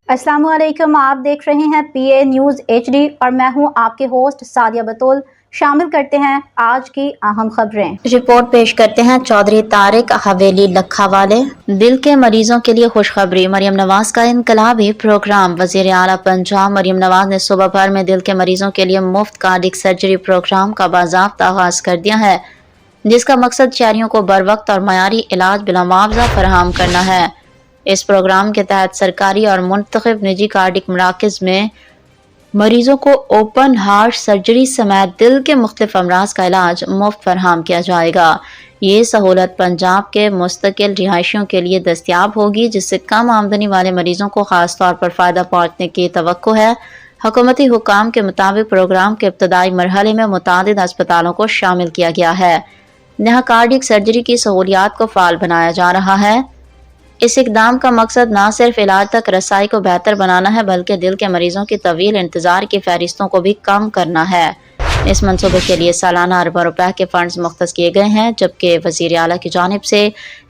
अस्सलाम वालेकुम, आप देख रहे हैं PA न्यूज़ HD और मैं हूं आपके होस्ट सादिया बतूल। शामिल करते हैं आज की अहम खबरें। रिपोर्ट पेश करते हैं चौधरी तारिक हवेली लखा वाले। दिल के मरीजों के लिए खुशखबरी, मरियम नवाज का इनकलाबी प्रोग्राम। वजीर आला पंजाब मरियम नवाज ने सुबह भर में दिल के मरीजों के लिए मुफ्त कार्डिक सर्जरी प्रोग्राम का बाज़ाब्ता आगाज कर दिया है, जिसका मकसद शहरियों को बर वक्त और मयारी इलाज बिला मुआवजा फराहम करना है। इस प्रोग्राम के तहत सरकारी और मुंतखब निजी कार्डिक मराकज़ में मरीजों को ओपन हार्ट सर्जरी समेत दिल के मुख्तलिफ अमराज का इलाज मुफ्त फराहम किया जाएगा। ये सहूलत पंजाब के मुस्तकिल रिहायशियों के लिए दस्तियाब होगी, जिससे कम आमदनी वाले मरीजों को खास तौर पर फ़ायदा पहुँचने की तवक्को है। हुकूमती हुकाम के मुताबिक प्रोग्राम के इब्तदाई मरहले में मुतादिद अस्पतालों को शामिल किया गया है। यहाँ कार्डिक सर्जरी की सहूलियात को फ़ाल बनाया जा रहा है। इस इक़दाम का मकसद न सिर्फ इलाज तक रसाई को बेहतर बनाना है, बल्कि दिल के मरीजों की तवील इंतज़ार की फहरिस्तों को भी कम करना है। इस मंसूबे के लिए सालाना अरबों रुपए के फंड्स मुख्तस किए गए हैं, जबकि वज़ीर आला की जानिब से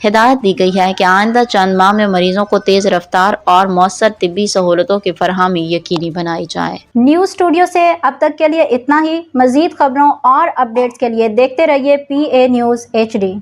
हिदायत दी गई है कि आइंदा चंद माह में मरीजों को तेज़ रफ्तार और मौसर तिब्बी सहूलतों की फरहमी यकीनी बनाई जाए। न्यूज़ स्टूडियो से अब तक के लिए इतना ही। मज़ीद खबरों और अपडेट्स के लिए देखते रहिए PA न्यूज़ HD।